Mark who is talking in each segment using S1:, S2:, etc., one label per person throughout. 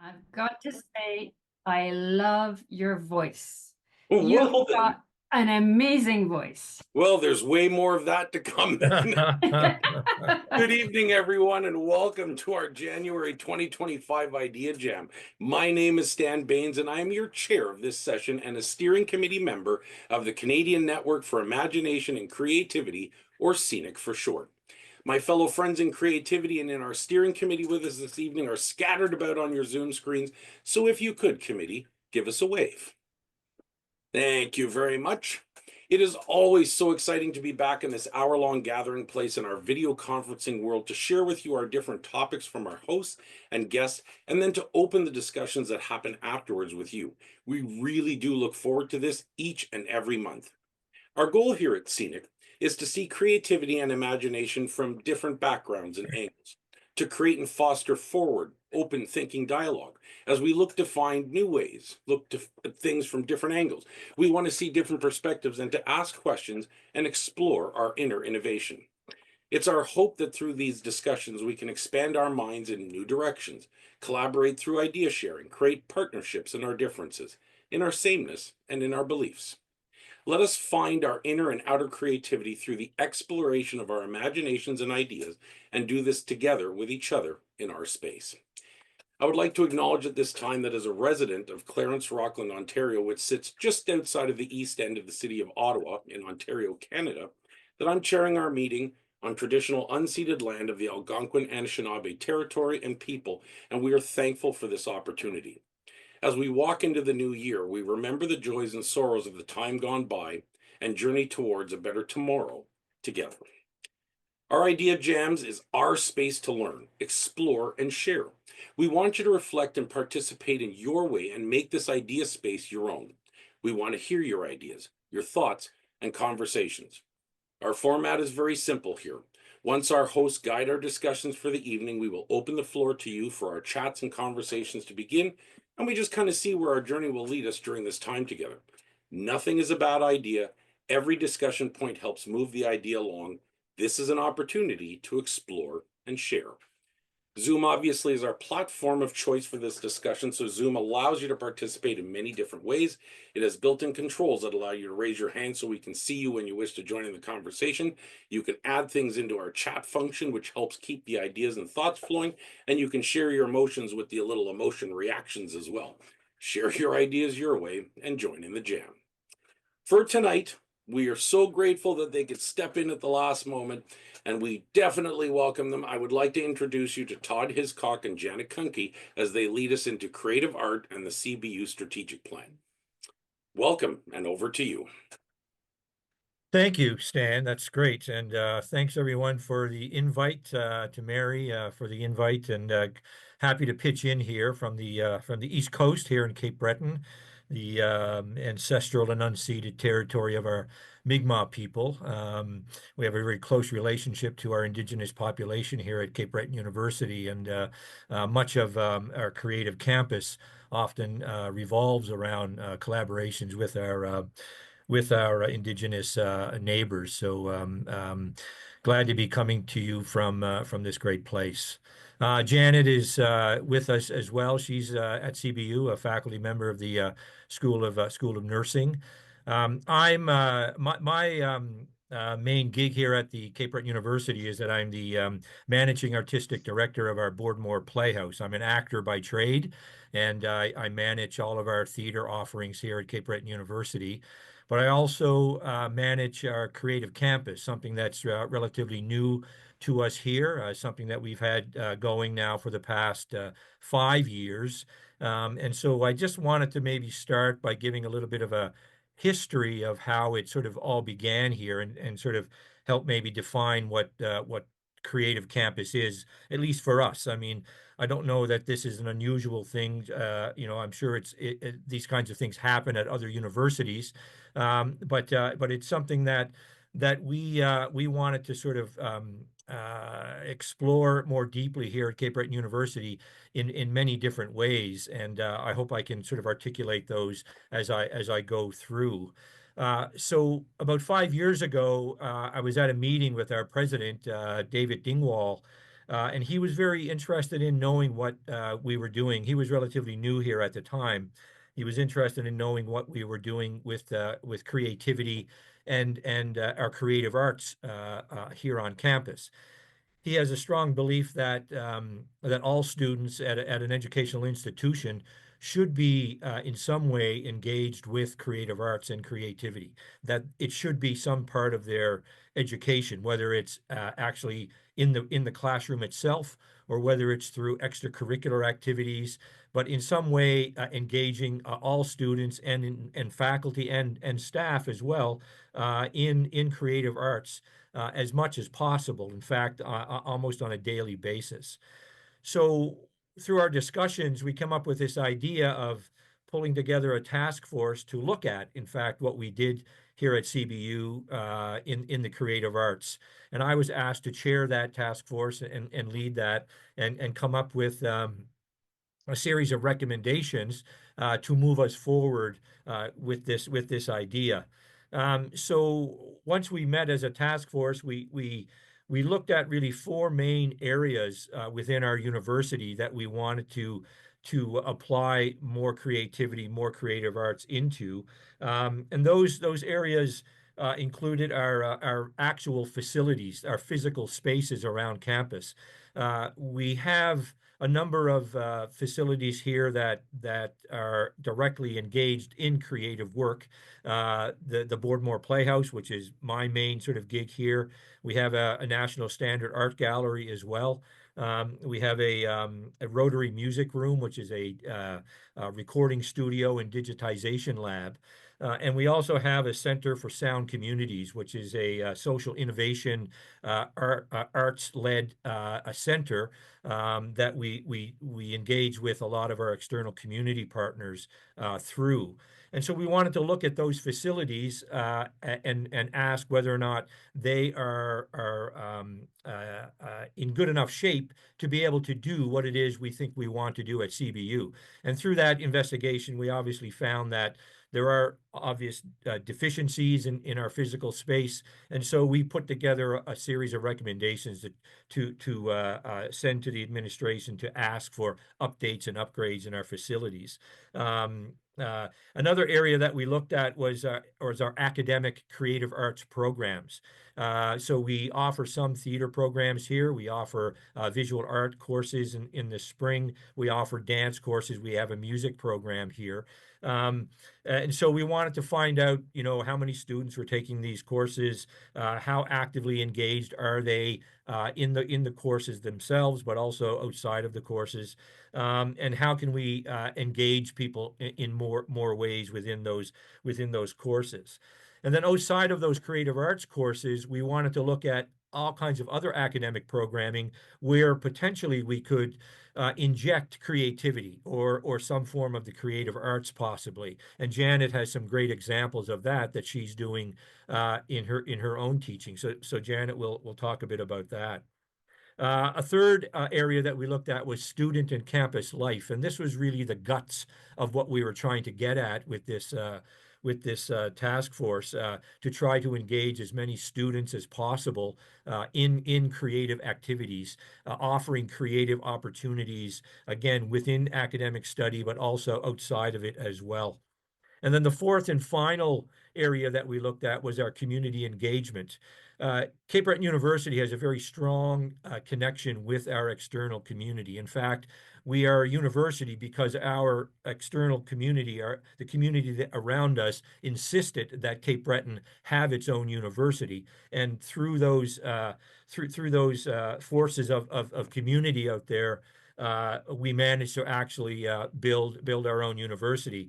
S1: I've got to say, I love your voice. You've
S2: Well, then.
S1: got an amazing voice.
S2: Well, there's way more of that to come then. Good evening, everyone, and welcome to our January 2025 Idea Jam. My name is Stan Baines, and I am your chair of this session and a steering committee member of the Canadian Network for Imagination and Creativity, or CNIC for short. My fellow friends in creativity and in our steering committee with us this evening are scattered about on your Zoom screens, so if you could, committee, give us a wave. Thank you very much. It is always so exciting to be back in this hour-long gathering place in our video conferencing world to share with you our different topics from our hosts and guests, and then to open the discussions that happen afterwards with you. We really do look forward to this each and every month. Our goal here at Scenic is to see creativity and imagination from different backgrounds and angles, to create and foster forward, open thinking dialogue as we look to find new ways, at things from different angles. We want to see different perspectives and to ask questions and explore our inner innovation. It's our hope that through these discussions, we can expand our minds in new directions, collaborate through idea sharing, create partnerships in our differences, in our sameness, and in our beliefs. Let us find our inner and outer creativity through the exploration of our imaginations and ideas, and do this together with each other in our space. I would like to acknowledge at this time that as a resident of Clarence, Rockland, Ontario, which sits just outside of the east end of the city of Ottawa in Ontario, Canada, that I'm chairing our meeting on traditional unceded land of the Algonquin Anishinaabe territory and people, and we are thankful for this opportunity. As we walk into the new year, we remember the joys and sorrows of the time gone by and journey towards a better tomorrow together. Our Idea Jams is our space to learn, explore, and share. We want you to reflect and participate in your way and make this idea space your own. We want to hear your ideas, your thoughts, and conversations. Our format is very simple here. Once our hosts guide our discussions for the evening, we will open the floor to you for our chats and conversations to begin, and we just kind of see where our journey will lead us during this time together. Nothing is a bad idea. Every discussion point helps move the idea along. This is an opportunity to explore and share. Zoom obviously is our platform of choice for this discussion, so Zoom allows you to participate in many different ways. It has built-in controls that allow you to raise your hand so we can see you when you wish to join in the conversation. You can add things into our chat function, which helps keep the ideas and thoughts flowing, and you can share your emotions with the little emotion reactions as well. Share your ideas your way and join in the jam. For tonight, we are so grateful that they could step in at the last moment, and we definitely welcome them. I would like to introduce you to Todd Hiscock and Janet Kuhnke as they lead us into creative art and the CBU strategic plan. Welcome, and over to you.
S3: Thank you, Stan. That's great. And thanks everyone for the invite, to Mary for the invite, and happy to pitch in here from the East Coast here in Cape Breton, the ancestral and unceded territory of our Mi'kmaq people. We have a very close relationship to our Indigenous population here at Cape Breton University, and much of our creative campus often revolves around collaborations with our Indigenous neighbors. So glad to be coming to you from this great place. Janet is with us as well. She's at CBU, a faculty member of the School of Nursing. I'm my main gig here at the Cape Breton University is that I'm the managing artistic director of our Boardmore Playhouse. I'm an actor by trade, and I manage all of our theater offerings here at Cape Breton University. But I also manage our creative campus, something that's relatively new to us here, something that we've had going now for the past 5 years. And so I just wanted to maybe start by giving a little bit of a history of how it sort of all began here, and sort of help maybe define what creative campus is, at least for us. I mean, I don't know that this is an unusual thing. I'm sure these kinds of things happen at other universities, but it's something that we wanted to sort of explore more deeply here at Cape Breton University in many different ways, and I hope I can sort of articulate those as I go through. So about 5 years ago, I was at a meeting with our president, David Dingwall, And he was very interested in knowing what we were doing. He was relatively new here at the time. He was interested in knowing what we were doing with creativity and our creative arts here on campus. He has a strong belief that that all students at an educational institution should be in some way engaged with creative arts and creativity. That it should be some part of their education, whether it's actually in the classroom itself or whether it's through extracurricular activities, but in some way engaging all students and faculty and staff as well in creative arts as much as possible. In fact, almost on a daily basis. So through our discussions, we come up with this idea of pulling together a task force to look at, in fact, what we did here at CBU in the creative arts. And I was asked to chair that task force and lead that and come up with a series of recommendations to move us forward with this idea. So once we met as a task force, we looked at really four main areas within our university that we wanted to apply more creativity, more creative arts into, and those areas included our actual facilities, our physical spaces around campus. We have a number of facilities here that are directly engaged in creative work. The Boardmore Playhouse, which is my main sort of gig here. We have a National Standard Art Gallery as well. We have a Rotary Music Room, which is a recording studio and digitization lab. And we also have a Center for Sound Communities, which is a social innovation arts-led a center that we engage with a lot of our external community partners through. And so we wanted to look at those facilities and ask whether or not they are in good enough shape to be able to do what it is we think we want to do at CBU. And through that investigation, we obviously found that there are obvious deficiencies in our physical space, and so we put together a series of recommendations to send to the administration to ask for updates and upgrades in our facilities. Another area that we looked at was our academic creative arts programs. So we offer some theater programs here. We offer visual art courses in the spring. We offer dance courses. We have a music program here. And so we wanted to find out, how many students were taking these courses, how actively engaged are they in the courses themselves, but also outside of the courses, and how can we engage people in more ways within those courses. And then outside of those creative arts courses, we wanted to look at all kinds of other academic programming where potentially we could inject creativity or some form of the creative arts possibly. And Janet has some great examples of that she's doing in her own teaching. So Janet will talk a bit about that. A third area that we looked at was student and campus life, and this was really the guts of what we were trying to get at with this task force to try to engage as many students as possible in creative activities, offering creative opportunities, again, within academic study, but also outside of it as well. And then the fourth and final area that we looked at was our community engagement. Cape Breton University has a very strong connection with our external community. In fact, we are a university because our external community, the community around us, insisted that Cape Breton have its own university. And through those forces of community out there, we managed to actually build our own university.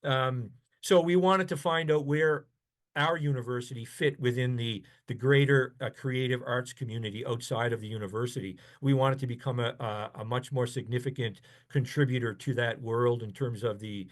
S3: So we wanted to find out where our university fit within the greater creative arts community outside of the university. We wanted to become a much more significant contributor to that world in terms of the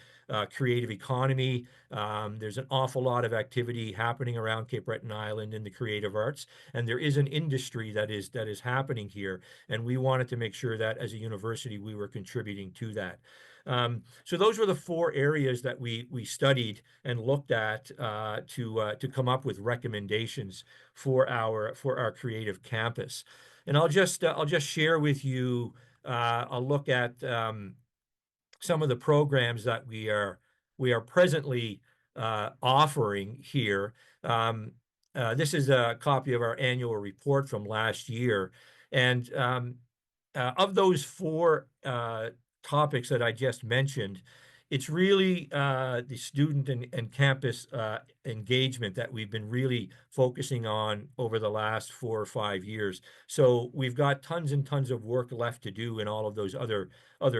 S3: creative economy. There's an awful lot of activity happening around Cape Breton Island in the creative arts, and there is an industry that is happening here, and we wanted to make sure that as a university we were contributing to that. So those were the 4 areas that we studied and looked at to come up with recommendations for our creative campus. And I'll just share with you a look at some of the programs that we are presently offering here. This is a copy of our annual report from last year, and of those 4 topics that I just mentioned, it's really the student and campus engagement that we've been really focusing on over the last 4 or 5 years. So we've got tons and tons of work left to do in all of those other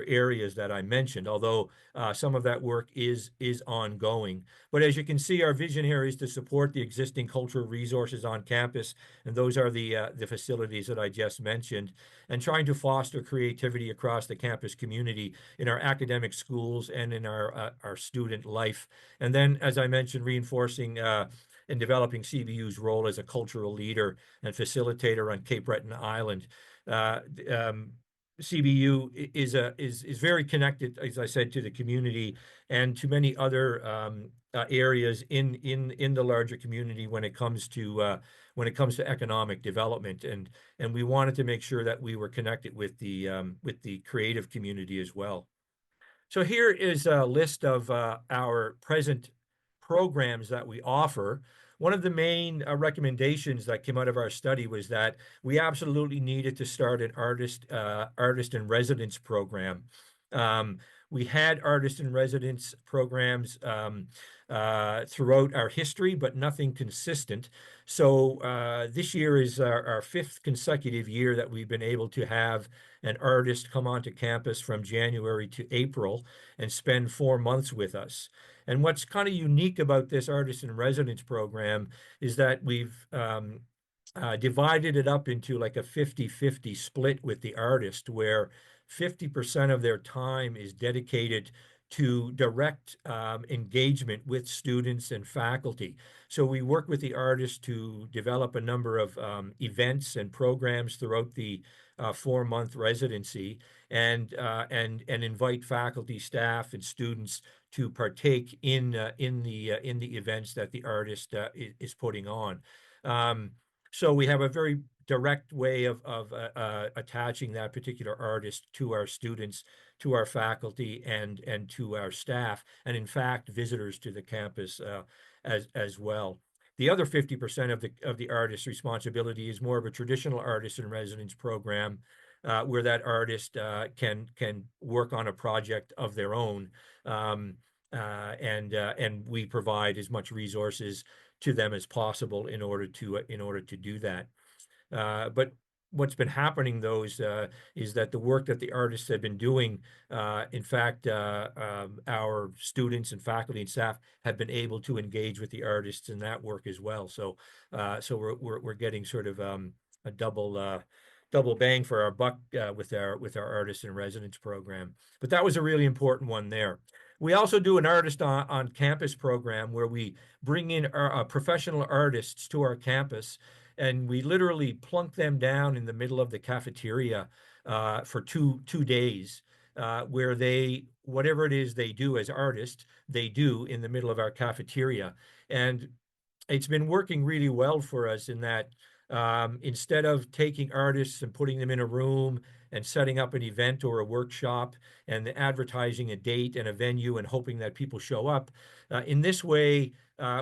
S3: areas that I mentioned, although some of that work is ongoing. But as you can see, our vision here is to support the existing cultural resources on campus, and those are the facilities that I just mentioned, and trying to foster creativity across the campus community in our academic schools and in our student life. And then, as I mentioned, reinforcing and developing CBU's role as a cultural leader and facilitator on Cape Breton Island. CBU is very connected, as I said, to the community and to many other areas in the larger community when it comes to economic development, and we wanted to make sure that we were connected with the creative community as well. So here is a list of our present programs that we offer. One of the main recommendations that came out of our study was that we absolutely needed to start an artist in residence program. We had artist in residence programs throughout our history, but nothing consistent. So this year is our 5th consecutive year that we've been able to have an artist come onto campus from January to April and spend 4 months with us. And what's kind of unique about this artist in residence program is that we've divided it up into like a 50-50 split with the artist, where 50% of their time is dedicated to direct engagement with students and faculty. So we work with the artist to develop a number of events and programs throughout the 4-month residency, and invite faculty, staff, and students to partake in the events that the artist is putting on. So we have a very direct way of attaching that particular artist to our students, to our faculty, and to our staff, and in fact visitors to the campus as well. The other 50% of the artist's responsibility is more of a traditional artist in residence program, where that artist can work on a project of their own, and we provide as much resources to them as possible in order to do that. But what's been happening, though, is that the work that the artists have been doing, in fact, our students and faculty and staff have been able to engage with the artists in that work as well. So we're getting sort of a double bang for our buck with our artist in residence program. But that was a really important one there. We also do an artist on campus program where we bring in our professional artists to our campus, and we literally plunk them down in the middle of the cafeteria for two days, where whatever it is they do as artists, they do in the middle of our cafeteria. And it's been working really well for us in that instead of taking artists and putting them in a room and setting up an event or a workshop and advertising a date and a venue and hoping that people show up, in this way,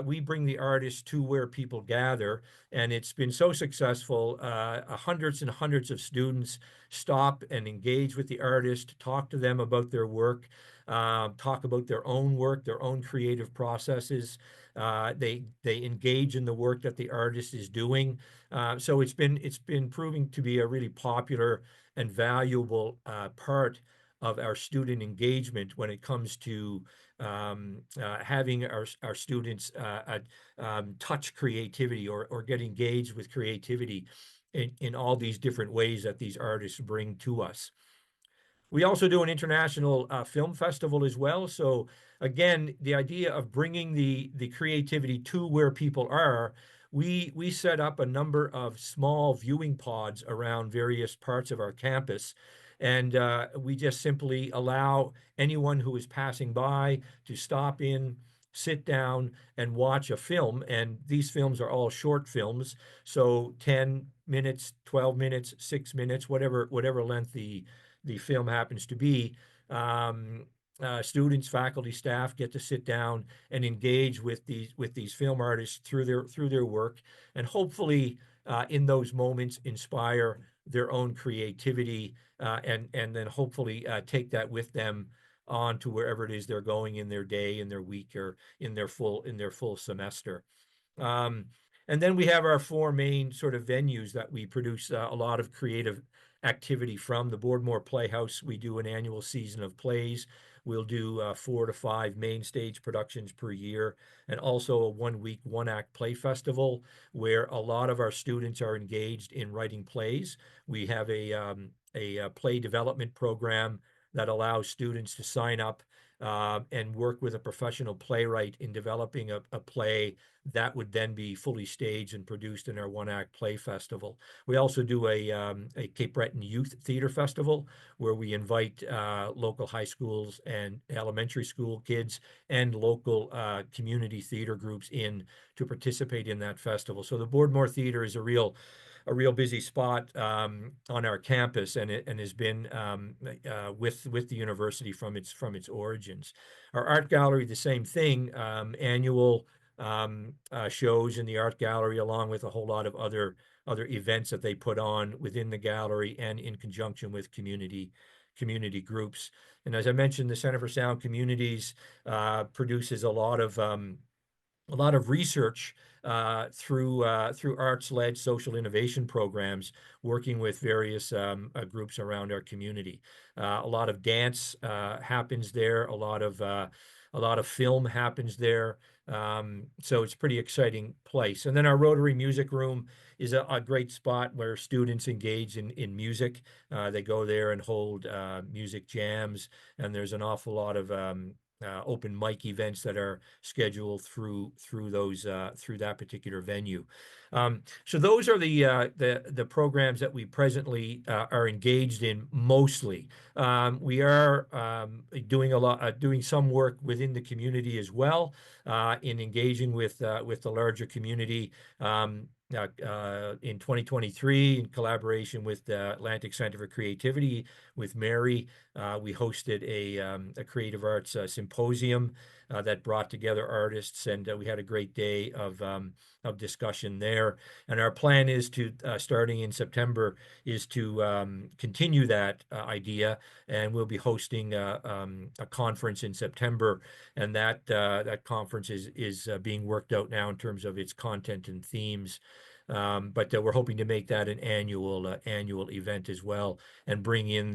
S3: we bring the artists to where people gather, and it's been so successful. Hundreds and hundreds of students stop and engage with the artist, talk to them about their work, talk about their own work, their own creative processes. They engage in the work that the artist is doing. So it's been proving to be a really popular and valuable part of our student engagement when it comes to having our students touch creativity or get engaged with creativity in all these different ways that these artists bring to us. We also do an international film festival as well. So again, the idea of bringing the creativity to where people are, we set up a number of small viewing pods around various parts of our campus. And we just simply allow anyone who is passing by to stop in, sit down, and watch a film. And these films are all short films, so 10 minutes, 12 minutes, 6 minutes, whatever length the film happens to be. Students, faculty, staff get to sit down and engage with these film artists through their work, and hopefully in those moments inspire their own creativity, and then hopefully take that with them on to wherever it is they're going in their day, in their week, or in their full semester. Um, and then we have our four main sort of venues that we produce a lot of creative activity from. The Boardmore Playhouse, we do an annual season of plays. We'll do 4 to 5 main stage productions per year, and also a 1-week, 1-act play festival where a lot of our students are engaged in writing plays. We have a play development program that allows students to sign up and work with a professional playwright in developing a play that would then be fully staged and produced in our 1-act play festival. We also do a Cape Breton Youth Theater Festival where we invite local high schools and elementary school kids and local community theater groups in to participate in that festival. So the Boardmore Theater is a real busy spot on our campus, and it has been with the university from its origins. Our art gallery, the same thing, annual shows in the art gallery, along with a whole lot of other events that they put on within the gallery and in conjunction with community groups. And as I mentioned, the Center for Sound Communities produces a lot of research through arts-led social innovation programs, working with various groups around our community. A lot of dance happens there. A lot of film happens there. So it's a pretty exciting place. And then our Rotary Music Room is a great spot where students engage in music. They go there and hold music jams, and there's an awful lot of open mic events that are scheduled through that particular venue. So those are the programs that we presently are engaged in mostly. We are doing some work within the community as well, in engaging with the larger community. In 2023, in collaboration with the Atlantic Center for Creativity, with Mary, we hosted a creative arts symposium that brought together artists, and we had a great day of discussion there. And our plan is to, starting in September, is to continue that idea, and we'll be hosting a conference in September, and that conference is being worked out now in terms of its content and themes. But we're hoping to make that an annual event as well, and bring in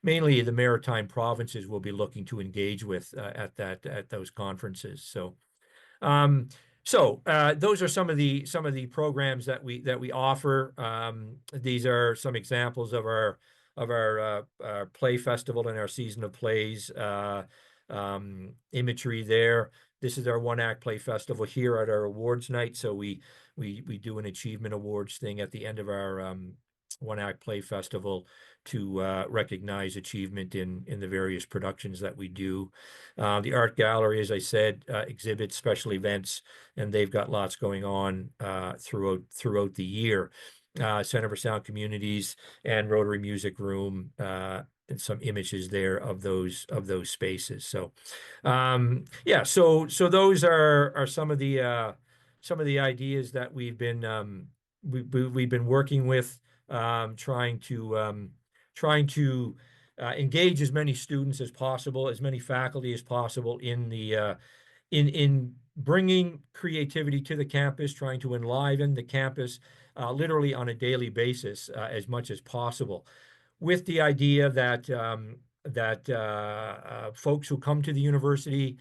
S3: mainly the maritime provinces will be looking to engage with at those conferences. So those are some of the programs that we offer. These are some examples of our play festival and our season of plays imagery there. This is our 1-act play festival here at our awards night. So we do an achievement awards thing at the end of our 1-act play festival to recognize achievement in the various productions that we do. The art gallery, as I said, exhibits special events, and they've got lots going on throughout the year. Center for Sound Communities and Rotary Music Room, and some images there of those spaces. So so those are some of the ideas that we've been working with, trying to engage as many students as possible, as many faculty as possible in bringing creativity to the campus, trying to enliven the campus literally on a daily basis as much as possible, with the idea that folks who come to the university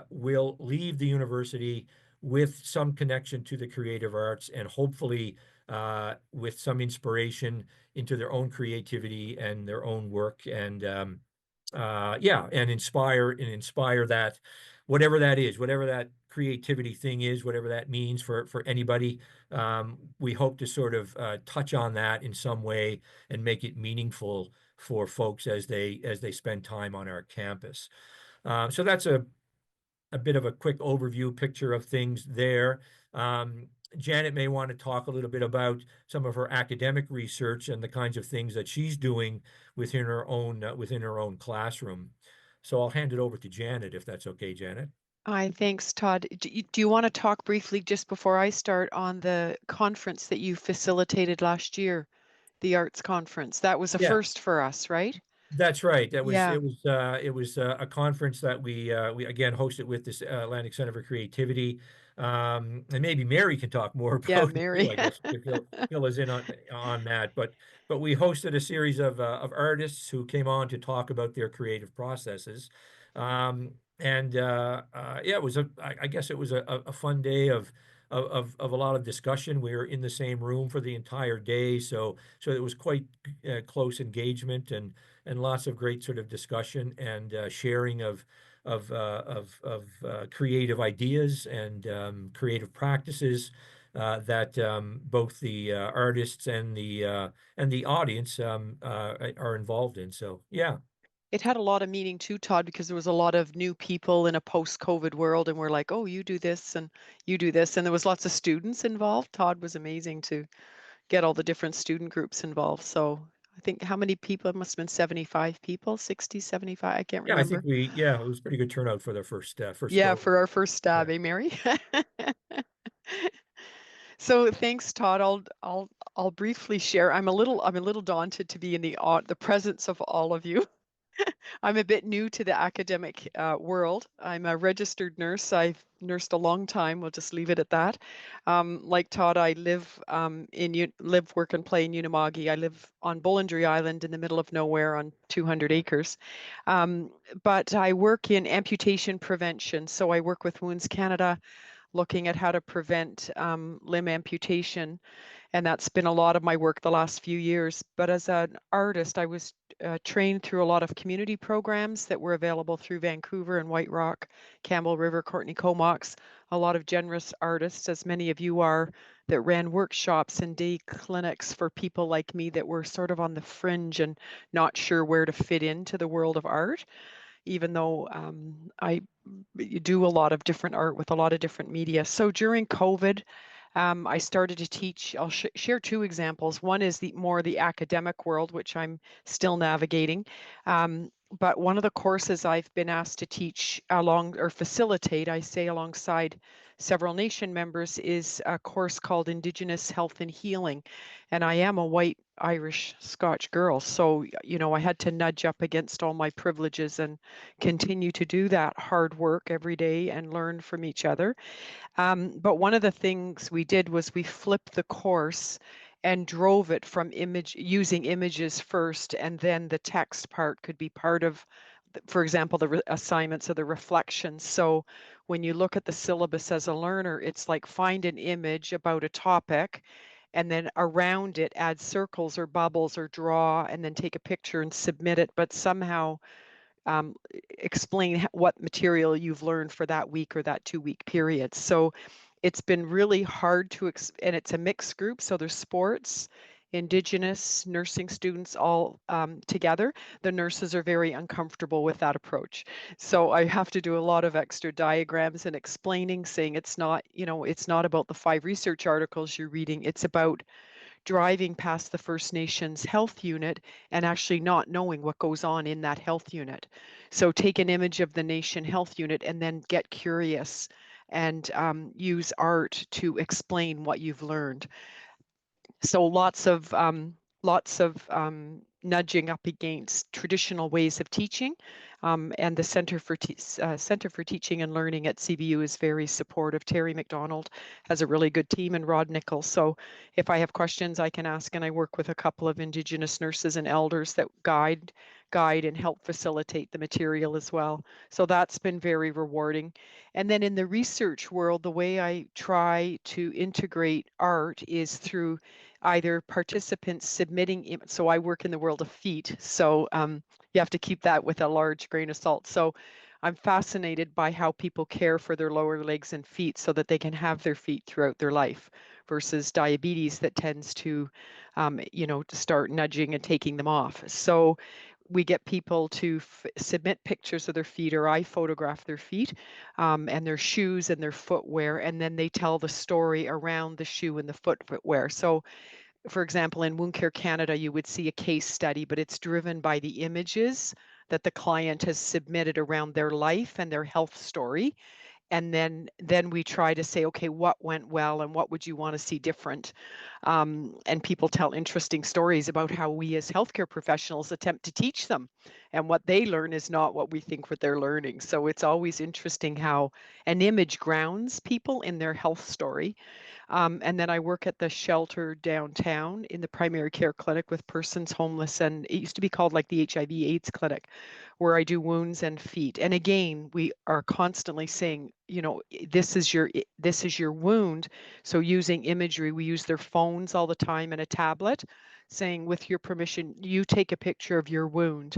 S3: will leave the university with some connection to the creative arts, and hopefully with some inspiration into their own creativity and their own work, and inspire that whatever that is, whatever that creativity thing is, whatever that means for anybody. We hope to sort of touch on that in some way and make it meaningful for folks as they spend time on our campus. So that's a bit of a quick overview picture of things there. Janet may want to talk a little bit about some of her academic research and the kinds of things that she's doing within her own classroom. So I'll hand it over to Janet, if that's okay, Janet.
S4: Hi, thanks, Todd. Do you want to talk briefly just before I start on the conference that you facilitated last year, the arts conference? That was a
S3: Yeah.
S4: first for us, right?
S3: That's right.
S4: Yeah.
S3: It was a conference that we again hosted with this Atlantic Center for Creativity. And maybe Mary can talk more
S4: Yeah,
S3: about it too,
S4: Mary.
S3: I guess, to fill us in on that. But we hosted a series of artists who came on to talk about their creative processes. Yeah, it was I guess it was a fun day of a lot of discussion. We were in the same room for the entire day, so it was quite close engagement and lots of great sort of discussion and sharing of creative ideas and creative practices that both the artists and the audience are involved in. So yeah.
S4: It had a lot of meaning too, Todd, because there was a lot of new people in a post-COVID world, and we're like, oh, you do this and you do this. And there was lots of students involved. Todd was amazing to get all the different student groups involved. So I think how many people? It must have been 75 people, 60, 75. I can't
S3: Yeah, I think
S4: remember.
S3: it was a pretty good turnout for the first
S4: Yeah,
S3: go.
S4: for our first stab,
S3: Yeah.
S4: eh, Mary? So thanks, Todd. I'll briefly share. I'm a little daunted to be in the presence of all of you. I'm a bit new to the academic world. I'm a registered nurse. I've nursed a long time. We'll just leave it at that. Like Todd, I live work, and play in Unama'ki. I live on Bullendry Island in the middle of nowhere on 200 acres. But I work in amputation prevention. So I work with Wounds Canada, looking at how to prevent limb amputation. And that's been a lot of my work the last few years. But as an artist, I was trained through a lot of community programs that were available through Vancouver and White Rock, Campbell River, Courtney Comox, a lot of generous artists, as many of you are, that ran workshops and day clinics for people like me that were sort of on the fringe and not sure where to fit into the world of art, even though I do a lot of different art with a lot of different media. So during COVID, I started to teach. I'll share two examples. One is the academic world, which I'm still navigating. But one of the courses I've been asked to teach facilitate, I say alongside several nation members, is a course called Indigenous Health and Healing. And I am a white Irish Scotch girl. So, I had to nudge up against all my privileges and continue to do that hard work every day and learn from each other. But one of the things we did was we flipped the course and drove it from using images first, and then the text part could be part of, for example, the assignments or the reflections. So when you look at the syllabus as a learner, it's like find an image about a topic, and then around it add circles or bubbles or draw, and then take a picture and submit it, but somehow explain what material you've learned for that week or that 2-week period. So it's been really hard to, and it's a mixed group. So there's sports, Indigenous, nursing students all together. The nurses are very uncomfortable with that approach. So I have to do a lot of extra diagrams and explaining, saying it's not, it's not about the 5 research articles you're reading. It's about driving past the First Nations health unit and actually not knowing what goes on in that health unit. So take an image of the nation health unit and then get curious and use art to explain what you've learned. So lots of nudging up against traditional ways of teaching, and the Center for Teaching and Learning at CBU is very supportive. Terry McDonald has a really good team, and Rod Nichols. So if I have questions, I can ask, and I work with a couple of Indigenous nurses and elders that guide and help facilitate the material as well. So that's been very rewarding. And then in the research world, the way I try to integrate art is through either participants submitting, so I work in the world of feet, so you have to keep that with a large grain of salt. So I'm fascinated by how people care for their lower legs and feet so that they can have their feet throughout their life versus diabetes that tends to, to start nudging and taking them off. So we get people to submit pictures of their feet, or I photograph their feet and their shoes and their footwear, and then they tell the story around the shoe and the footwear. So for example, in Wound Care Canada, you would see a case study, but it's driven by the images that the client has submitted around their life and their health story. And then we try to say, okay, what went well and what would you want to see different? And people tell interesting stories about how we as healthcare professionals attempt to teach them, and what they learn is not what we think what they're learning. So it's always interesting how an image grounds people in their health story. And then I work at the shelter downtown in the primary care clinic with persons homeless, and it used to be called like the HIV/AIDS clinic, where I do wounds and feet. And again, we are constantly saying, this is your wound. So using imagery, we use their phones all the time and a tablet, saying, with your permission, you take a picture of your wound.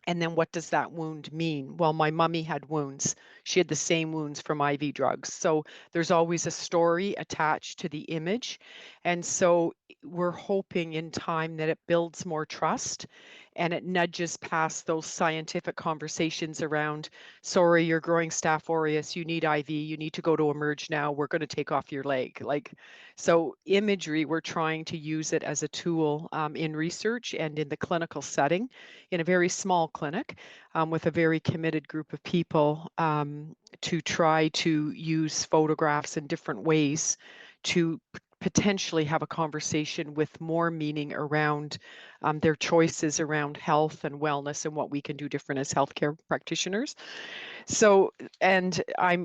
S4: And then what does that wound mean? Well, my mummy had wounds. She had the same wounds from IV drugs. So there's always a story attached to the image. And so we're hoping in time that it builds more trust and it nudges past those scientific conversations around, sorry, you're growing Staph aureus, you need IV, you need to go to Emerge now, we're going to take off your leg. So imagery, we're trying to use it as a tool in research and in the clinical setting, in a very small clinic with a very committed group of people, to try to use photographs in different ways to potentially have a conversation with more meaning around their choices around health and wellness and what we can do different as healthcare practitioners. So, and I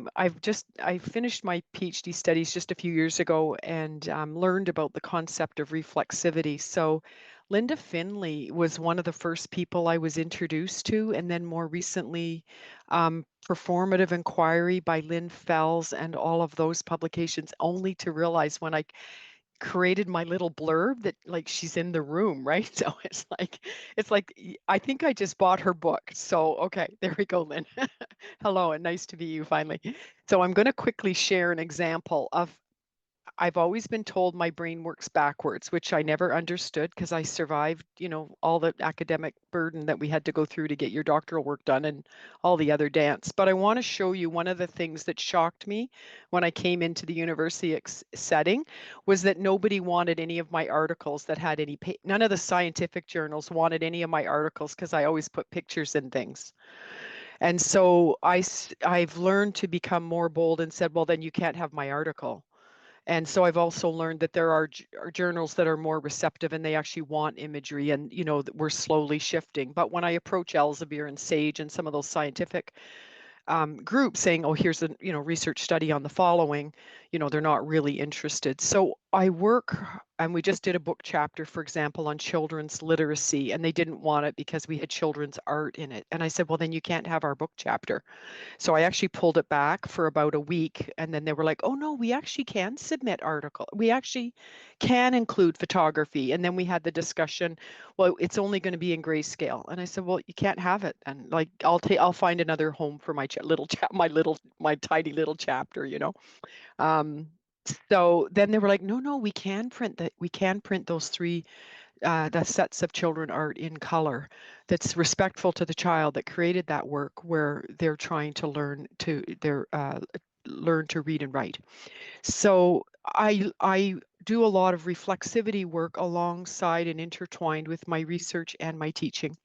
S4: finished my PhD studies just a few years ago and learned about the concept of reflexivity. So Linda Finley was one of the first people I was introduced to, and then more recently, Performative Inquiry by Lynn Fells and all of those publications, only to realize when I created my little blurb that like she's in the room, right? So it's like I think I just bought her book. So okay, there we go, Lynn. Hello, and nice to meet you finally. So I'm going to quickly share an example of, I've always been told my brain works backwards, which I never understood because I survived, all the academic burden that we had to go through to get your doctoral work done and all the other dance. But I want to show you one of the things that shocked me when I came into the university setting was that nobody wanted any of my articles that had any, none of the scientific journals wanted any of my articles because I always put pictures in things. And so I've learned to become more bold and said, well, then you can't have my article. And so I've also learned that there are journals that are more receptive and they actually want imagery, and that we're slowly shifting. But when I approach Elsevier and Sage and some of those scientific groups saying, oh, here's a research study on the following, they're not really interested. So I work, and we just did a book chapter, for example, on children's literacy, and they didn't want it because we had children's art in it. And I said, well, then you can't have our book chapter. So I actually pulled it back for about a week, and then they were like, oh no, we actually can submit article. We actually can include photography. And then we had the discussion, well, it's only going to be in grayscale. And I said, well, you can't have it. And like, I'll find another home for my my tiny little chapter, So then they were like, no, we can print that. We can print those three the sets of children art in color that's respectful to the child that created that work, where they're trying to learn to read and write. So I do a lot of reflexivity work alongside and intertwined with my research and my teaching.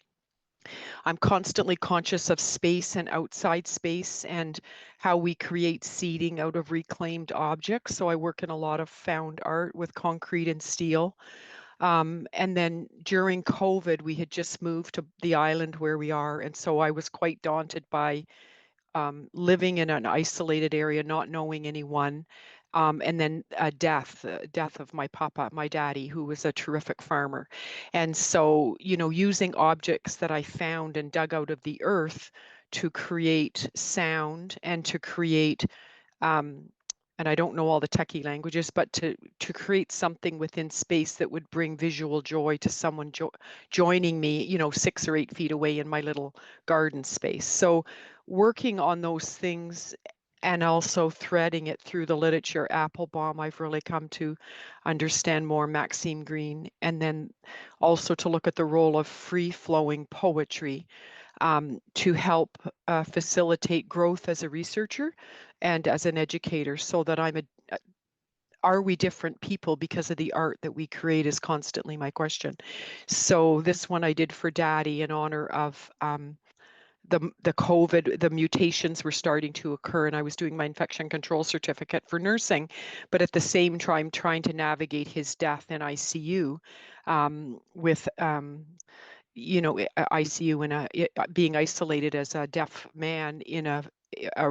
S4: I'm constantly conscious of space and outside space and how we create seating out of reclaimed objects. So I work in a lot of found art with concrete and steel. And then during COVID, we had just moved to the island where we are. And so I was quite daunted by living in an isolated area, not knowing anyone. And then death of my papa, my daddy, who was a terrific farmer. And so, using objects that I found and dug out of the earth to create sound and to create and I don't know all the techie languages, but to create something within space that would bring visual joy to someone joining me, 6 or 8 feet away in my little garden space. So working on those things and also threading it through the literature, Applebaum, I've really come to understand more, Maxime Green, and then also to look at the role of free-flowing poetry to help facilitate growth as a researcher and as an educator, so that are we different people because of the art that we create is constantly my question. So this one I did for Daddy in honor of the COVID, the mutations were starting to occur, and I was doing my infection control certificate for nursing, but at the same time trying to navigate his death in ICU with ICU and being isolated as a deaf man in a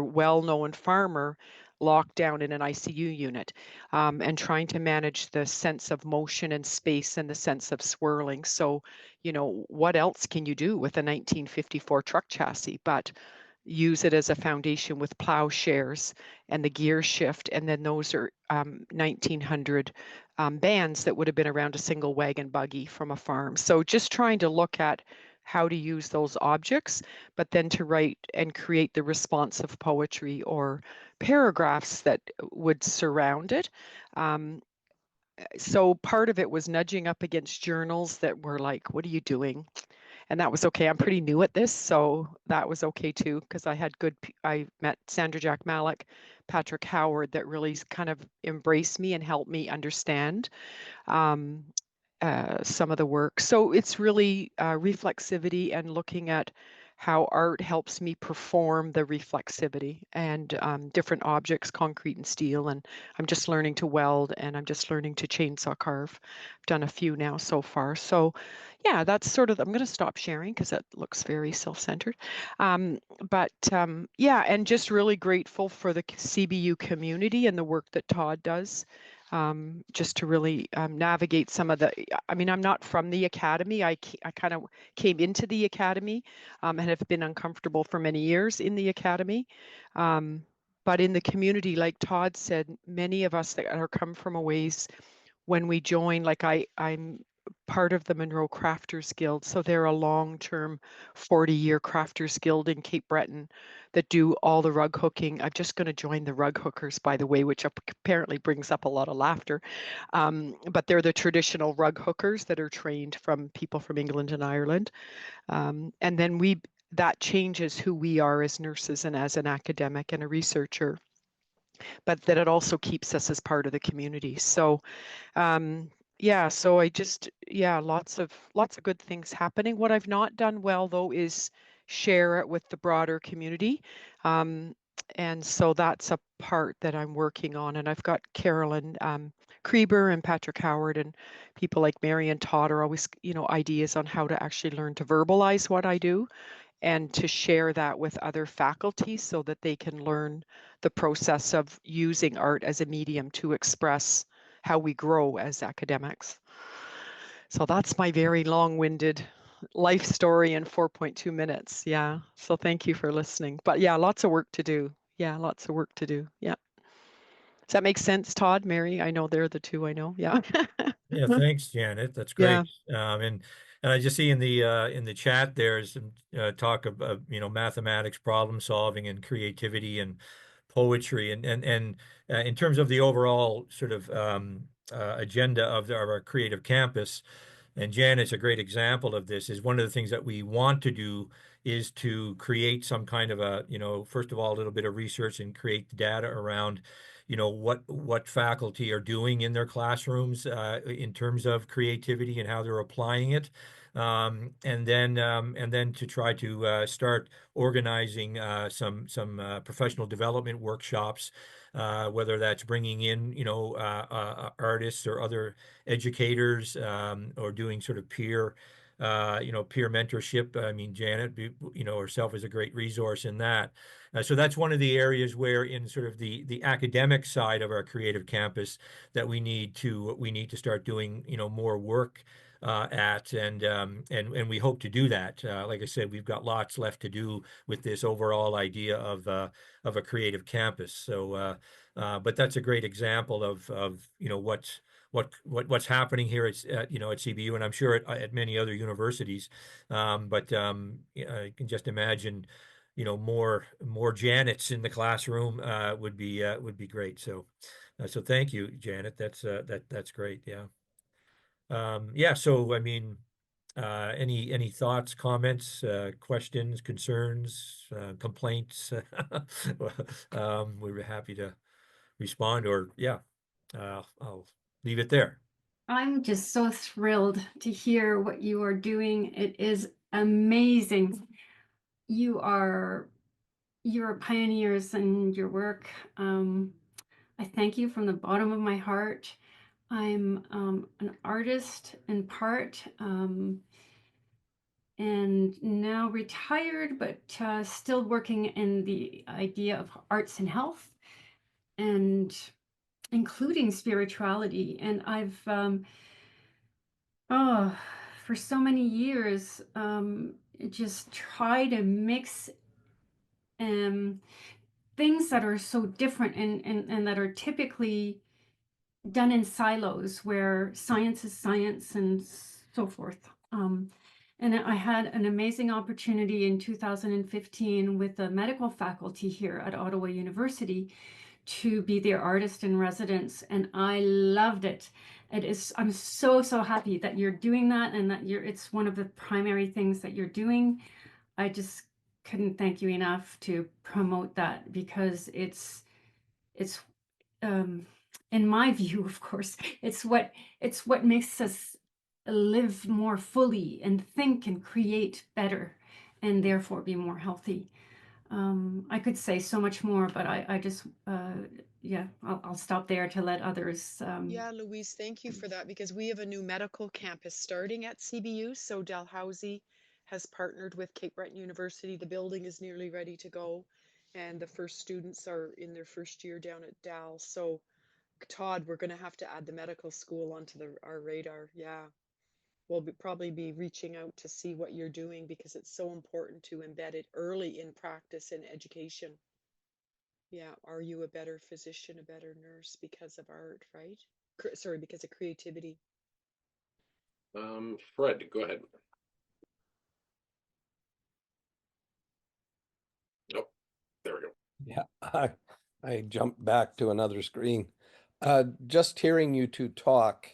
S4: well-known farmer locked down in an ICU unit, and trying to manage the sense of motion and space and the sense of swirling. So, what else can you do with a 1954 truck chassis but use it as a foundation with plowshares and the gear shift, and then those are 1900 bands that would have been around a single wagon buggy from a farm. So just trying to look at how to use those objects, but then to write and create the responsive poetry or paragraphs that would surround it. So part of it was nudging up against journals that were like, what are you doing? And that was okay. I'm pretty new at this, so that was okay too, because I met Sandra Jack Malik, Patrick Howard, that really kind of embraced me and helped me understand some of the work. So it's really reflexivity and looking at how art helps me perform the reflexivity and different objects, concrete and steel. And I'm just learning to weld, and I'm just learning to chainsaw carve. I've done a few now so far. So yeah, that's sort of, I'm going to stop sharing because that looks very self-centered. Yeah, and just really grateful for the CBU community and the work that Todd does. Just to really navigate some of I'm not from the academy. I kind of came into the academy and have been uncomfortable for many years in the academy. But in the community, like Todd said, many of us that are come from a ways, when we join, like I'm part of the Monroe Crafters Guild. So they're a long-term 40-year crafters guild in Cape Breton that do all the rug hooking. I'm just going to join the rug hookers, by the way, which apparently brings up a lot of laughter. But they're the traditional rug hookers that are trained from people from England and Ireland. And then that changes who we are as nurses and as an academic and a researcher, but that it also keeps us as part of the community. So yeah, so lots of good things happening. What I've not done well though is share it with the broader community. And so that's a part that I'm working on. And I've got Carolyn Kreber and Patrick Howard and people like Mary and Todd are always, ideas on how to actually learn to verbalize what I do and to share that with other faculty so that they can learn the process of using art as a medium to express how we grow as academics. So that's my very long-winded life story in 4.2 minutes. Yeah. So thank you for listening. But yeah, lots of work to do. Yeah, lots of work to do. Yeah. Does that make sense, Todd, Mary? I know they're the two I know. Yeah.
S3: Yeah, thanks, Janet. That's
S4: Yeah.
S3: great. And I just see in the chat there's some talk of mathematics, problem solving, and creativity and poetry, and in terms of the overall sort of agenda of our creative campus. And Janet's a great example of this. Is one of the things that we want to do is to create some kind of first of all, a little bit of research and create data around what faculty are doing in their classrooms in terms of creativity and how they're applying it, and then to try to start organizing some professional development workshops, whether that's bringing in artists or other educators, or doing sort of peer mentorship. I mean, Janet, herself is a great resource in that. So that's one of the areas where, in sort of the academic side of our creative campus, that we need to start doing more work at, and we hope to do that. Like I said, we've got lots left to do with this overall idea of a creative campus. So, but that's a great example of what's happening here at CBU, and I'm sure at many other universities. But I can just imagine more Janets in the classroom would be great. So so thank you, Janet. That's great. Yeah. Yeah. So I mean, any thoughts, comments, questions, concerns, complaints? We were happy to respond, or yeah, I'll leave it there.
S1: I'm just so thrilled to hear what you are doing. It is amazing. You're pioneers in your work. I thank you from the bottom of my heart. I'm an artist in part, and now retired, but still working in the idea of arts and health, and including spirituality. And I've for so many years, just try to mix um, things that are so different and that are typically done in silos where science is science and so forth. And I had an amazing opportunity in 2015 with the medical faculty here at Ottawa University to be their artist in residence, and I loved it. I'm so happy that you're doing that, and that it's one of the primary things that you're doing. I just couldn't thank you enough to promote that, because it's in my view, of course, it's what makes us live more fully and think and create better, and therefore be more healthy. I could say so much more, but I just, yeah, I'll stop there to let others.
S4: Yeah, Louise, thank you for that, because we have a new medical campus starting at CBU. So Dalhousie has partnered with Cape Breton University. The building is nearly ready to go, and the first students are in their first year down at Dal. So Todd, we're going to have to add the medical school onto our radar. Yeah, we'll probably be reaching out to see what you're doing, because it's so important to embed it early in practice and education. Yeah, are you a better physician, a better nurse because of art, right? Sorry, because of creativity.
S2: Fred, go ahead. Oh, there we go.
S5: Yeah, I jumped back to another screen. Just hearing you two talk,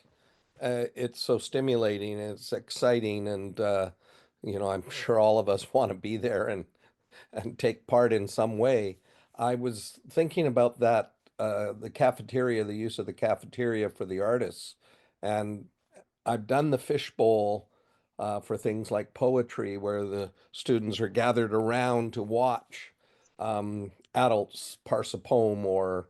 S5: it's so stimulating and it's exciting, and I'm sure all of us want to be there and take part in some way. I was thinking about that, the cafeteria, the use of the cafeteria for the artists, and I've done the fishbowl for things like poetry, where the students are gathered around to watch adults parse a poem or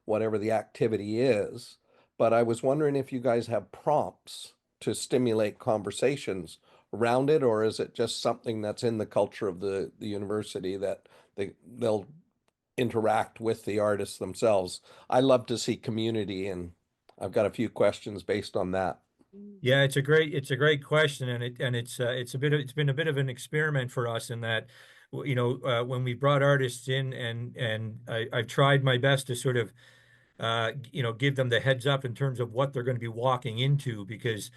S5: whatever the activity is. But I was wondering if you guys have prompts to stimulate conversations around it, or is it just something that's in the culture of the university that they'll interact with the artists themselves? I love to see community, and I've got a few questions based on that.
S3: Yeah, it's a great question, and it's been a bit of an experiment for us in that, when we brought artists in, and I've tried my best to sort of give them the heads up in terms of what they're going to be walking into, because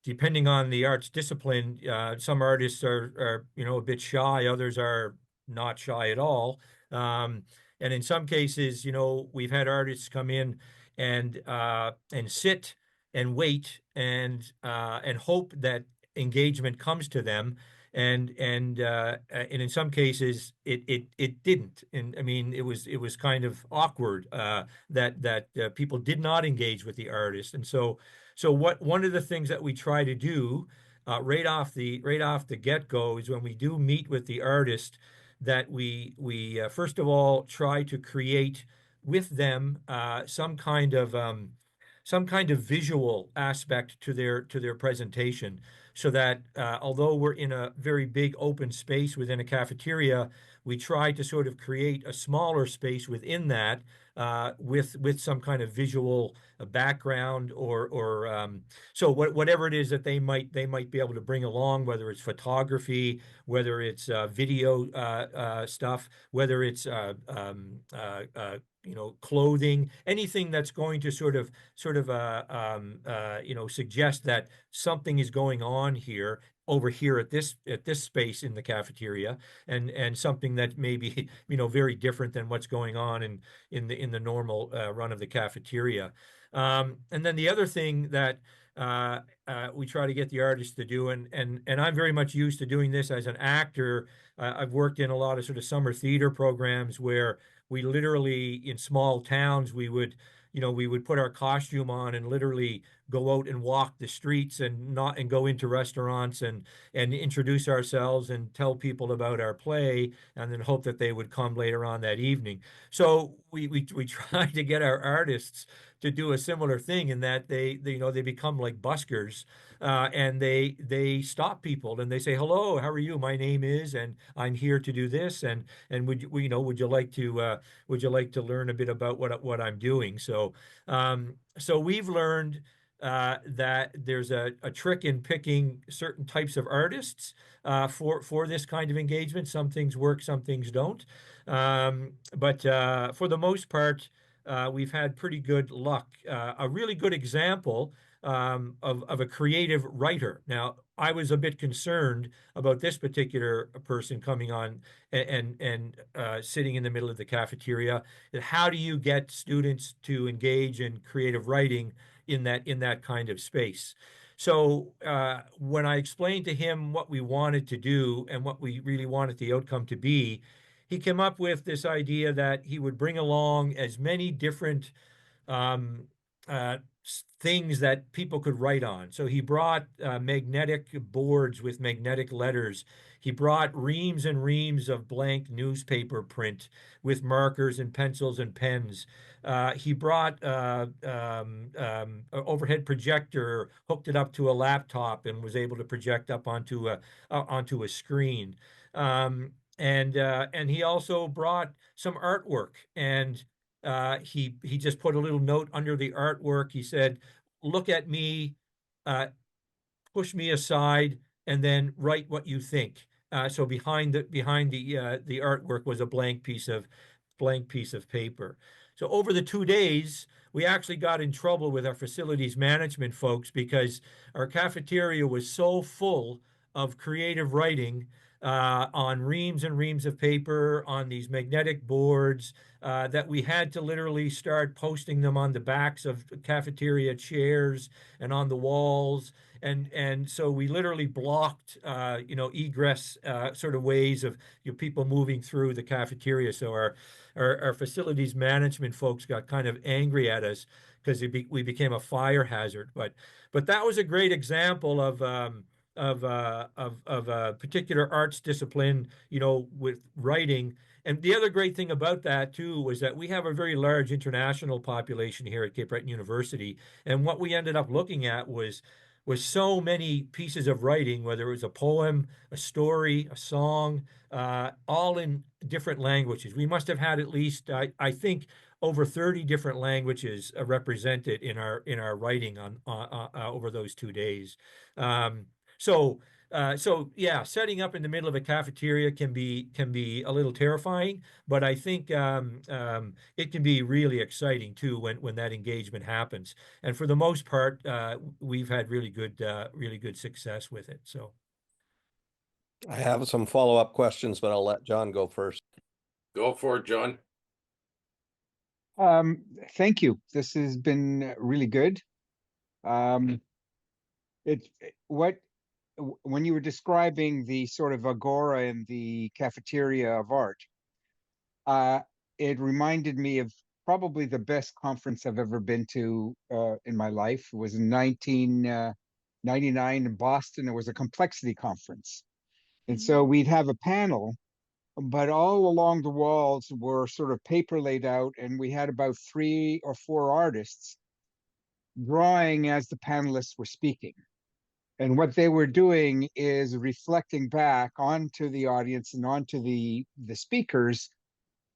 S3: depending on the arts discipline, some artists are a bit shy, others are not shy at all. And in some cases, we've had artists come in and sit and wait and hope that engagement comes to them. And in some cases it didn't. And I mean, it was kind of awkward that people did not engage with the artist. And so one of the things that we try to do right off the get-go is, when we do meet with the artist, that we first of all try to create with them some kind of visual aspect to their presentation, so that although we're in a very big open space within a cafeteria, we try to sort of create a smaller space within that, with some kind of visual background, or so whatever it is that they might be able to bring along, whether it's photography, whether it's video stuff, whether it's clothing, anything that's going to sort of suggest that something is going on here over here at this space in the cafeteria, and something that may be very different than what's going on in the normal run of the cafeteria. And then the other thing that we try to get the artists to do, and I'm very much used to doing this as an actor. I've worked in a lot of sort of summer theater programs where we literally, in small towns, we would put our costume on and literally go out and walk the streets and go into restaurants and introduce ourselves and tell people about our play, and then hope that they would come later on that evening. So we try to get our artists to do a similar thing, in that they become like buskers, and they stop people and they say, "Hello, how are you? My name is, and I'm here to do this, and would you like to learn a bit about what I'm doing?" So we've learned that there's a trick in picking certain types of artists for this kind of engagement. Some things work, some things don't. But for the most part, we've had pretty good luck. A really good example of a creative writer. Now, I was a bit concerned about this particular person coming on and sitting in the middle of the cafeteria. How do you get students to engage in creative writing in that kind of space? So when I explained to him what we wanted to do and what we really wanted the outcome to be, he came up with this idea that he would bring along as many different um, uh, things that people could write on. So he brought magnetic boards with magnetic letters. He brought reams and reams of blank newspaper print with markers and pencils and pens. He brought an overhead projector, hooked it up to a laptop, and was able to project up onto a screen. And he also brought some artwork, and he just put a little note under the artwork. He said, "Look at me, uh, push me aside, and then write what you think." So behind the artwork was a blank piece of paper. So over the 2 days, we actually got in trouble with our facilities management folks because our cafeteria was so full of creative writing on reams and reams of paper on these magnetic boards that we had to literally start posting them on the backs of cafeteria chairs and on the walls. And so we literally blocked, egress sort of ways of people moving through the cafeteria. So our facilities management folks got kind of angry at us because we became a fire hazard. But that was a great example of a particular arts discipline, with writing. And the other great thing about that too was that we have a very large international population here at Cape Breton University, and what we ended up looking at was so many pieces of writing, whether it was a poem, a story, a song, all in different languages. We must have had at least, I think, over 30 different languages represented in our writing on over those 2 days. Um, so yeah, setting up in the middle of a cafeteria can be a little terrifying, but I think it can be really exciting too when that engagement happens. And for the most part, we've had really good success with it. So
S5: I have some follow-up questions, but I'll let John go first.
S2: Go for it, John.
S6: Thank you. This has been really good. Um, it what when you were describing the sort of agora in the cafeteria of art, uh, it reminded me of probably the best conference I've ever been to in my life. It was in 1999 in Boston. It was a complexity conference. And so we'd have a panel, but all along the walls were sort of paper laid out, and we had about 3 or 4 artists drawing as the panelists were speaking. And what they were doing is reflecting back onto the audience and onto the speakers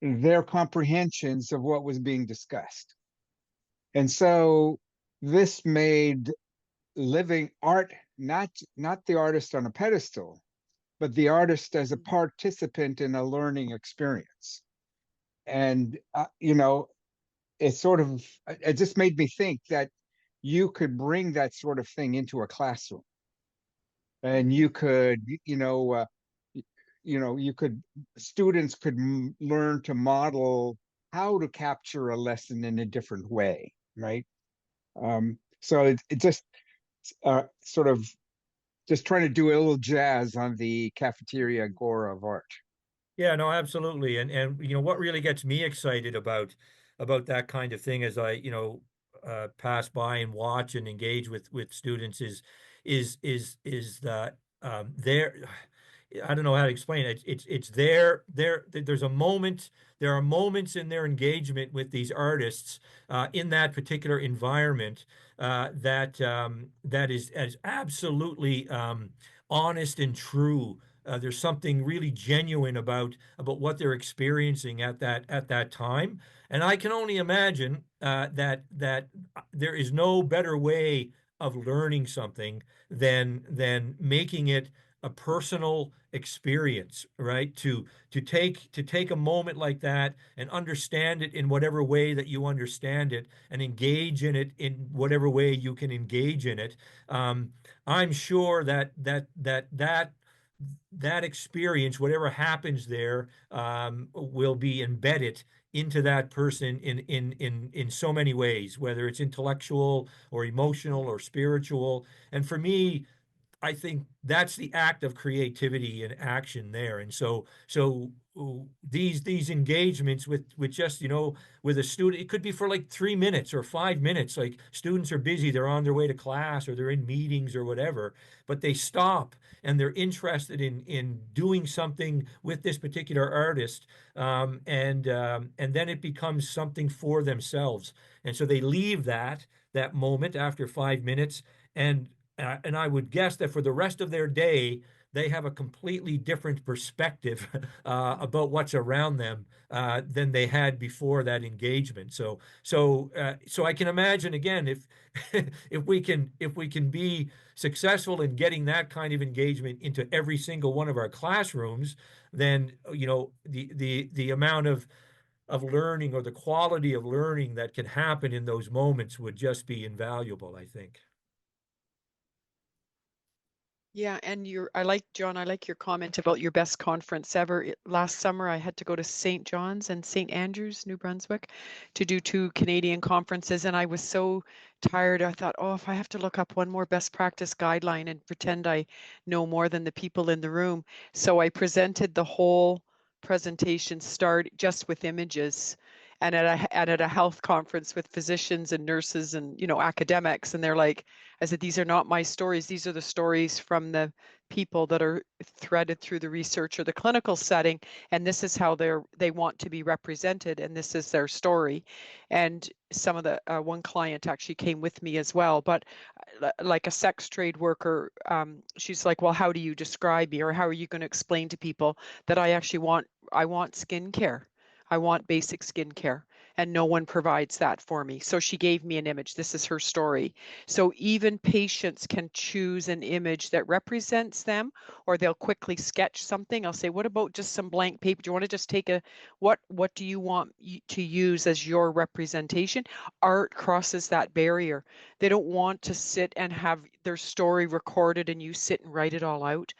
S6: their comprehensions of what was being discussed. And so this made living art not the artist on a pedestal, but the artist as a participant in a learning experience. And it sort of, it just made me think that you could bring that sort of thing into a classroom, and you could, you could, students could learn to model how to capture a lesson in a different way, right? So it just sort of just trying to do a little jazz on the cafeteria agora of art.
S3: Yeah, no, absolutely. And what really gets me excited about that kind of thing as I, pass by and watch and engage with students is that there I don't know how to explain it. It's there's a moment, there are moments in their engagement with these artists in that particular environment that is absolutely honest and true. There's something really genuine about what they're experiencing at that time, and I can only imagine that there is no better way of learning something than making it a personal experience, right? To take a moment like that and understand it in whatever way that you understand it, and engage in it in whatever way you can engage in it. I'm sure that experience, whatever happens there, will be embedded into that person in so many ways, whether it's intellectual or emotional or spiritual. And for me, I think that's the act of creativity and action there. And so these engagements with just, with a student, it could be for like 3 minutes or 5 minutes. Like, students are busy, they're on their way to class or they're in meetings or whatever, but they stop and they're interested in doing something with this particular artist, and then it becomes something for themselves. And so they leave that moment after 5 minutes, and I would guess that for the rest of their day, they have a completely different perspective about what's around them than they had before that engagement. So I can imagine, again, if if we can be successful in getting that kind of engagement into every single one of our classrooms, then the amount of learning, or the quality of learning that can happen in those moments, would just be invaluable, I think.
S4: Yeah, and I like, John, I like your comment about your best conference ever. Last summer, I had to go to St. John's and St. Andrews, New Brunswick, to do two Canadian conferences. And I was so tired. I thought, oh, if I have to look up one more best practice guideline and pretend I know more than the people in the room. So I presented the whole presentation start just with images. And at a health conference with physicians and nurses and academics, and they're like, I said, these are not my stories. These are the stories from the people that are threaded through the research or the clinical setting, and this is how they want to be represented, and this is their story. And some of the one client actually came with me as well, but like a sex trade worker, she's like, well, how do you describe me, or how are you going to explain to people that I want skincare? I want basic skincare, and no one provides that for me. So she gave me an image. This is her story. So even patients can choose an image that represents them, or they'll quickly sketch something. I'll say, what about just some blank paper? Do you want to just take what do you want to use as your representation? Art crosses that barrier. They don't want to sit and have their story recorded and you sit and write it all out.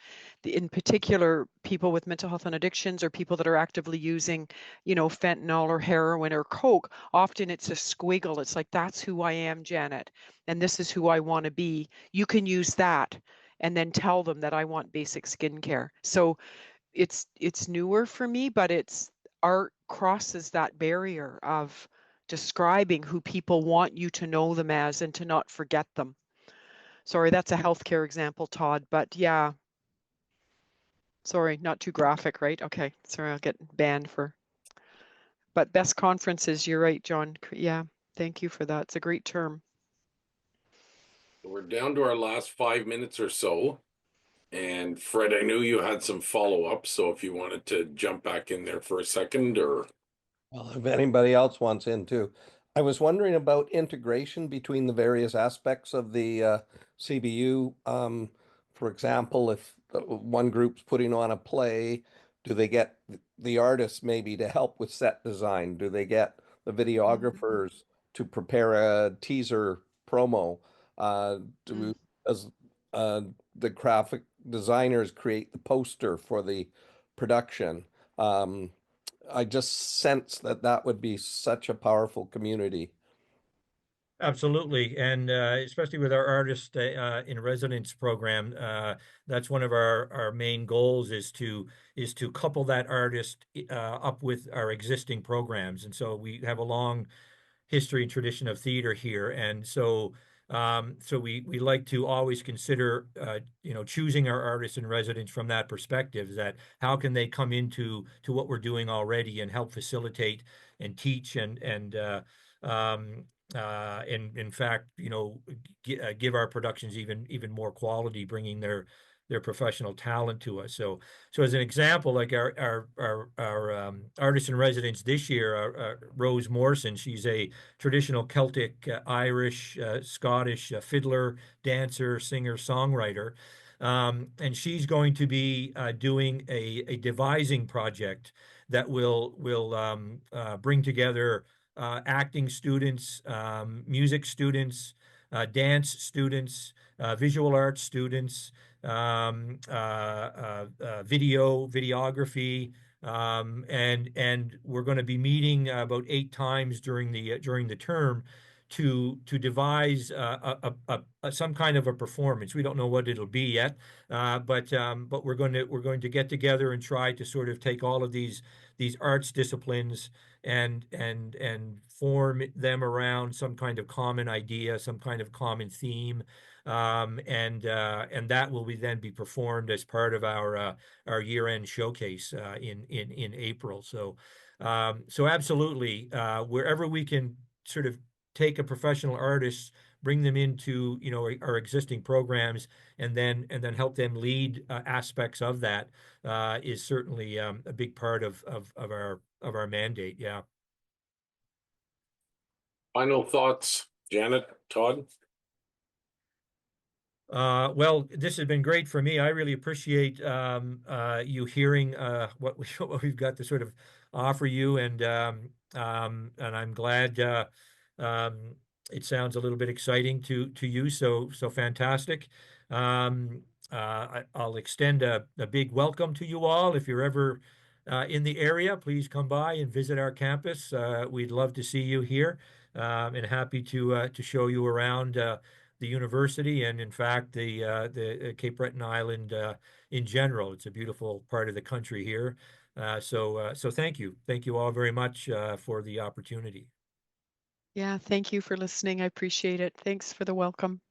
S4: In particular, people with mental health and addictions, or people that are actively using, fentanyl or heroin or coke, often it's a squiggle. It's like, that's who I am, Janet, and this is who I want to be. You can use that and then tell them that I want basic skincare. So it's newer for me, but it's art crosses that barrier of describing who people want you to know them as and to not forget them. Sorry, that's a healthcare example, Todd, but yeah. Sorry, not too graphic, right? Okay, sorry, I'll get banned for. But best conferences, you're right, John. Yeah, thank you for that. It's a great term.
S2: We're down to our last 5 minutes or so. And Fred, I knew you had some follow-up, so if you wanted to jump back in there for a second, or
S5: Well, if anybody else wants in too. I was wondering about integration between the various aspects of the CBU. For example, if one group's putting on a play, do they get the artists maybe to help with set design? Do they get the videographers to prepare a teaser promo, to as the graphic designers create the poster for the production. I just sense that that would be such a powerful community.
S3: Absolutely, and especially with our artist in residence program, that's one of our main goals is to couple that artist up with our existing programs, and so we have a long history and tradition of theater here, and so we like to always consider choosing our artists in residence from that perspective, that how can they come into what we're doing already and help facilitate and teach and in fact, give our productions even more quality, bringing their professional talent to us. So as an example, like our artist in residence this year, Rose Morrison, she's a traditional Celtic, Irish, Scottish fiddler, dancer, singer, songwriter. And she's going to be doing a devising project that will bring together acting students, music students, dance students, visual arts students, videography, and we're going to be meeting about 8 times during the term to devise some kind of a performance. We don't know what it'll be yet, but we're going to get together and try to sort of take all of these arts disciplines and form them around some kind of common idea, some kind of common theme, and that will then be performed as part of our year-end showcase in April. So absolutely, wherever we can sort of take a professional artist, bring them into our existing programs, and then help them lead aspects of that is certainly a big part of our mandate. Yeah.
S2: Final thoughts, Janet, Todd?
S3: Well, this has been great for me. I really appreciate you hearing what we've got to sort of offer you, and I'm glad it sounds a little bit exciting to you. So fantastic. I'll extend a big welcome to you all. If you're ever in the area, please come by and visit our campus. We'd love to see you here, and happy to show you around the university, and in fact the Cape Breton Island in general. It's a beautiful part of the country here. So thank you all very much for the opportunity.
S4: Yeah, thank you for listening. I appreciate it. Thanks for the welcome.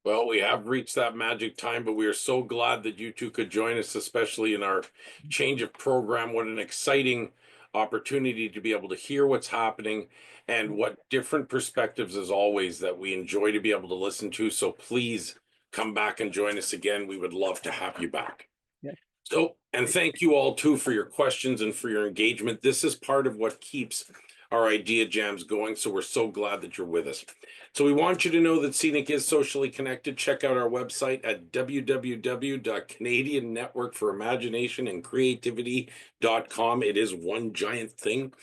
S2: Well, we have reached that magic time, but we are so glad that you two could join us, especially in our change of program. What an exciting opportunity to be able to hear what's happening, and what different perspectives, as always, that we enjoy to be able to listen to. So please come back and join us again. We would love to have you back.
S5: Yeah.
S2: So, and thank you all too for your questions and for your engagement. This is part of what keeps our idea jams going. So we're so glad that you're with us. So we want you to know that Scenic is socially connected. Check out our website at www.canadiannetworkforimaginationandcreativity.com. It is one giant thing.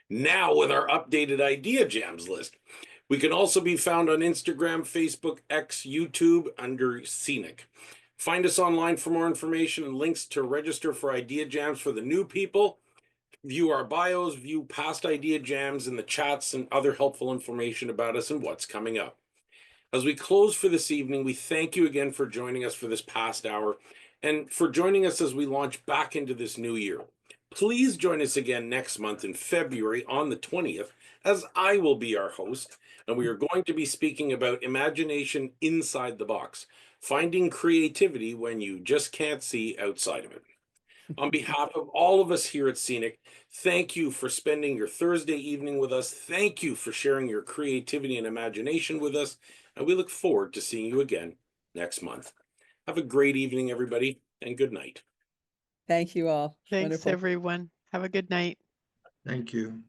S2: Now with our updated idea jams list. We can also be found on Instagram, Facebook, X, YouTube under Scenic. Find us online for more information and links to register for idea jams for the new people. View our bios, view past idea jams in the chats, and other helpful information about us and what's coming up. As we close for this evening, we thank you again for joining us for this past hour, and for joining us as we launch back into this new year. Please join us again next month in February on the 20th, as I will be our host, and we are going to be speaking about imagination inside the box, finding creativity when you just can't see outside of it. On behalf of all of us here at Scenic, thank you for spending your Thursday evening with us. Thank you for sharing your creativity and imagination with us. And we look forward to seeing you again next month. Have a great evening, everybody, and good night.
S7: Thank you all.
S4: Thanks,
S7: Wonderful.
S4: everyone. Have a good night.
S8: Thank you.